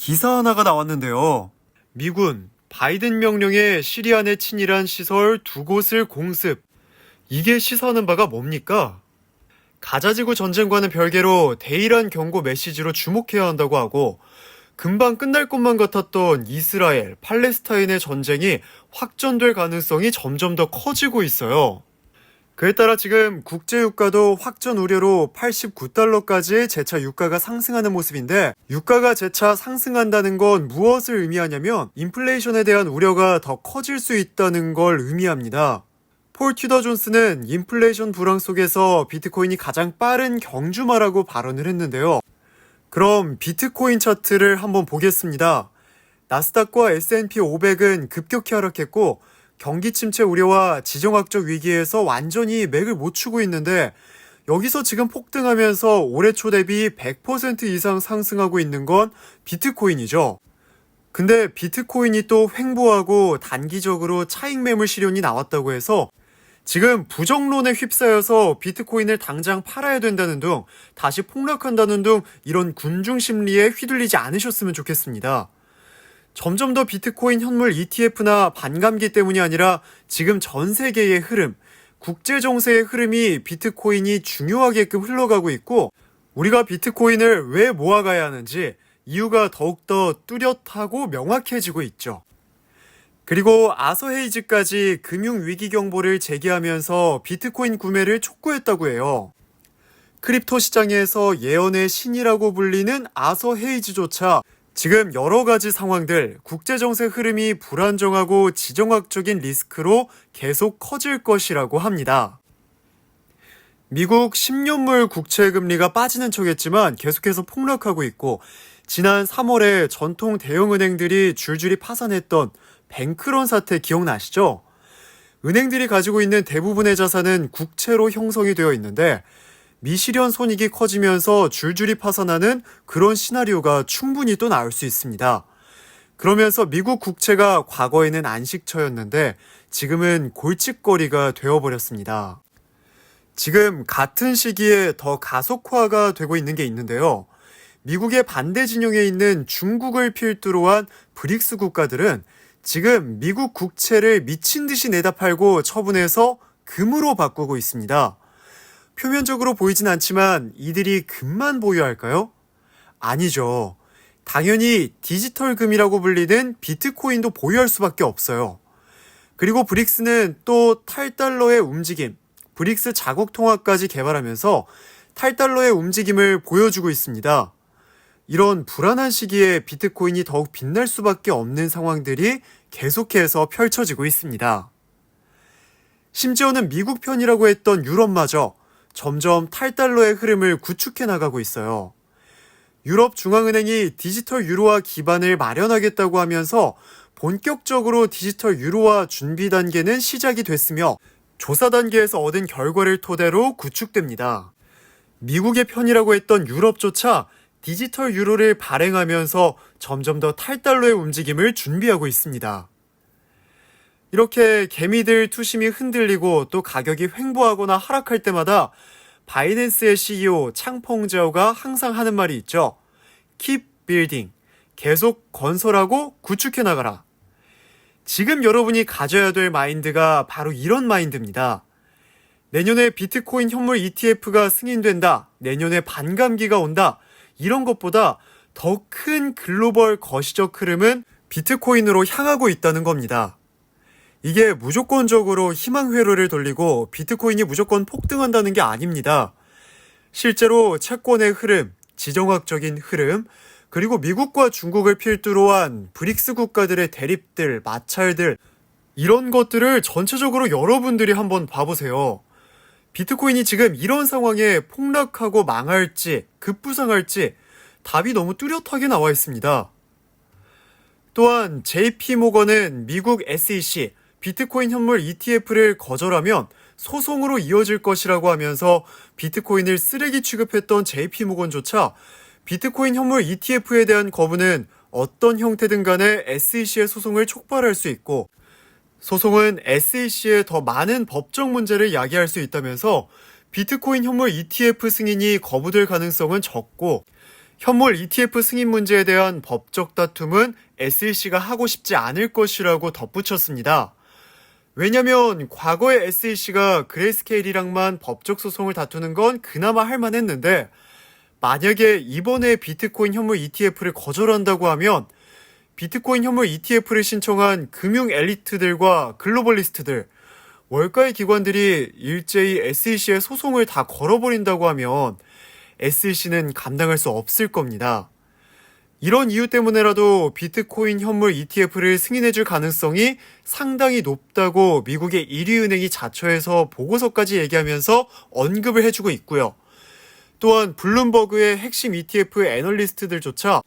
기사 하나가 나왔는데요. 미군 바이든 명령에 시리아 내 친이란 시설 2곳을 공습. 이게 시사하는 바가 뭡니까? 가자지구 전쟁과는 별개로 대이란 경고 메시지로 주목해야 한다고 하고, 금방 끝날 것만 같았던 이스라엘, 팔레스타인의 전쟁이 확전될 가능성이 점점 더 커지고 있어요. 그에 따라 지금 국제유가도 확전 우려로 89달러까지 재차 유가가 상승하는 모습인데, 유가가 재차 상승한다는 건 무엇을 의미하냐면 인플레이션에 대한 우려가 더 커질 수 있다는 걸 의미합니다. 폴 튜더 존스는 인플레이션 불황 속에서 비트코인이 가장 빠른 경주마라고 발언을 했는데요. 그럼 비트코인 차트를 한번 보겠습니다. 나스닥과 S&P 500은 급격히 하락했고, 경기 침체 우려와 지정학적 위기에서 완전히 맥을 못 추고 있는데, 여기서 지금 폭등하면서 올해 초 대비 100% 이상 상승하고 있는 건 비트코인이죠. 근데 비트코인이 또 횡보하고 단기적으로 차익 매물 실현이 나왔다고 해서 지금 부정론에 휩싸여서 비트코인을 당장 팔아야 된다는 등, 다시 폭락한다는 등 이런 군중 심리에 휘둘리지 않으셨으면 좋겠습니다. 점점 더 비트코인 현물 ETF나 반감기 때문이 아니라 지금 전 세계의 흐름, 국제 정세의 흐름이 비트코인이 중요하게끔 흘러가고 있고, 우리가 비트코인을 왜 모아가야 하는지 이유가 더욱더 뚜렷하고 명확해지고 있죠. 그리고 아서 헤이즈까지 금융위기 경보를 제기하면서 비트코인 구매를 촉구했다고 해요. 크립토 시장에서 예언의 신이라고 불리는 아서 헤이즈조차 지금 여러 가지 상황들, 국제정세 흐름이 불안정하고 지정학적인 리스크로 계속 커질 것이라고 합니다. 미국 10년물 국채금리가 빠지는 척했지만 계속해서 폭락하고 있고, 지난 3월에 전통 대형은행들이 줄줄이 파산했던 뱅크런 사태 기억나시죠? 은행들이 가지고 있는 대부분의 자산은 국채로 형성이 되어 있는데, 미실현 손익이 커지면서 줄줄이 파산하는 그런 시나리오가 충분히 또 나올 수 있습니다. 그러면서 미국 국채가 과거에는 안식처였는데 지금은 골칫거리가 되어버렸습니다. 지금 같은 시기에 더 가속화가 되고 있는 게 있는데요. 미국의 반대 진영에 있는 중국을 필두로 한 브릭스 국가들은 지금 미국 국채를 미친 듯이 내다 팔고 처분해서 금으로 바꾸고 있습니다. 표면적으로 보이진 않지만 이들이 금만 보유할까요? 아니죠. 당연히 디지털 금이라고 불리는 비트코인도 보유할 수밖에 없어요. 그리고 브릭스는 또 탈달러의 움직임, 브릭스 자국 통화까지 개발하면서 탈달러의 움직임을 보여주고 있습니다. 이런 불안한 시기에 비트코인이 더욱 빛날 수밖에 없는 상황들이 계속해서 펼쳐지고 있습니다. 심지어는 미국 편이라고 했던 유럽마저 점점 탈달러의 흐름을 구축해 나가고 있어요. 유럽 중앙은행이 디지털 유로화 기반을 마련하겠다고 하면서 본격적으로 디지털 유로화 준비 단계는 시작이 됐으며 조사 단계에서 얻은 결과를 토대로 구축됩니다. 미국의 편이라고 했던 유럽조차 디지털 유로를 발행하면서 점점 더 탈달러의 움직임을 준비하고 있습니다. 이렇게 개미들 투심이 흔들리고 또 가격이 횡보하거나 하락할 때마다 바이낸스의 CEO 창펑자오가 항상 하는 말이 있죠. Keep building. 계속 건설하고 구축해 나가라. 지금 여러분이 가져야 될 마인드가 바로 이런 마인드입니다. 내년에 비트코인 현물 ETF가 승인된다. 내년에 반감기가 온다. 이런 것보다 더 큰 글로벌 거시적 흐름은 비트코인으로 향하고 있다는 겁니다. 이게 무조건적으로 희망 회로를 돌리고 비트코인이 무조건 폭등한다는 게 아닙니다. 실제로 채권의 흐름, 지정학적인 흐름, 그리고 미국과 중국을 필두로 한 브릭스 국가들의 대립들, 마찰들, 이런 것들을 전체적으로 여러분들이 한번 봐보세요. 비트코인이 지금 이런 상황에 폭락하고 망할지, 급부상할지 답이 너무 뚜렷하게 나와 있습니다. 또한 JP모건은 미국 SEC, 비트코인 현물 ETF를 거절하면 소송으로 이어질 것이라고 하면서 비트코인을 쓰레기 취급했던 JP모건조차 비트코인 현물 ETF에 대한 거부는 어떤 형태든 간에 SEC의 소송을 촉발할 수 있고, 소송은 SEC의 더 많은 법적 문제를 야기할 수 있다면서 비트코인 현물 ETF 승인이 거부될 가능성은 적고, 현물 ETF 승인 문제에 대한 법적 다툼은 SEC가 하고 싶지 않을 것이라고 덧붙였습니다. 왜냐면 과거에 SEC가 그레이스케일이랑만 법적 소송을 다투는 건 그나마 할만했는데 만약에 이번에 비트코인 현물 ETF를 거절한다고 하면 비트코인 현물 ETF를 신청한 금융 엘리트들과 글로벌리스트들, 월가의 기관들이 일제히 SEC에 소송을 다 걸어버린다고 하면 SEC는 감당할 수 없을 겁니다. 이런 이유 때문에라도 비트코인 현물 ETF를 승인해줄 가능성이 상당히 높다고 미국의 1위 은행이 자처해서 보고서까지 얘기하면서 언급을 해주고 있고요. 또한 블룸버그의 핵심 ETF 애널리스트들조차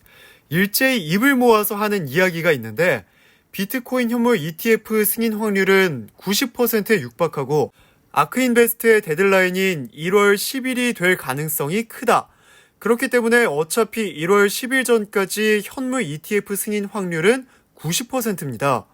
일제히 입을 모아서 하는 이야기가 있는데 비트코인 현물 ETF 승인 확률은 90%에 육박하고 아크인베스트의 데드라인인 1월 10일이 될 가능성이 크다. 그렇기 때문에 어차피 1월 10일 전까지 현물 ETF 승인 확률은 90%입니다.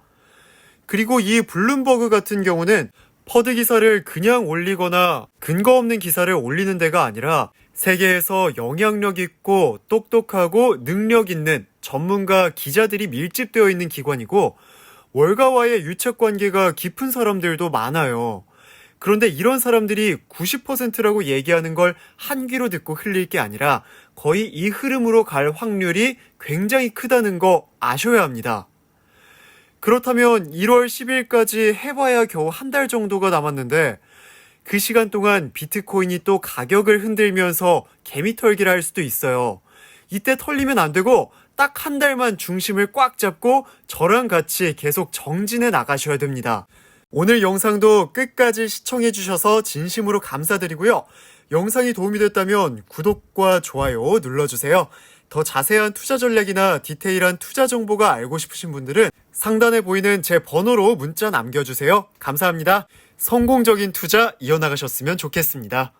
그리고 이 블룸버그 같은 경우는 퍼드 기사를 그냥 올리거나 근거 없는 기사를 올리는 데가 아니라 세계에서 영향력 있고 똑똑하고 능력 있는 전문가 기자들이 밀집되어 있는 기관이고 월가와의 유착 관계가 깊은 사람들도 많아요. 그런데 이런 사람들이 90%라고 얘기하는 걸 한 귀로 듣고 흘릴 게 아니라 거의 이 흐름으로 갈 확률이 굉장히 크다는 거 아셔야 합니다. 그렇다면 1월 10일까지 해봐야 겨우 한 달 정도가 남았는데 그 시간 동안 비트코인이 또 가격을 흔들면서 개미털기를 할 수도 있어요. 이때 털리면 안 되고 딱 한 달만 중심을 꽉 잡고 저랑 같이 계속 정진해 나가셔야 됩니다. 오늘 영상도 끝까지 시청해주셔서 진심으로 감사드리고요. 영상이 도움이 됐다면 구독과 좋아요 눌러주세요. 더 자세한 투자 전략이나 디테일한 투자 정보가 알고 싶으신 분들은 상단에 보이는 제 번호로 문자 남겨주세요. 감사합니다. 성공적인 투자 이어나가셨으면 좋겠습니다.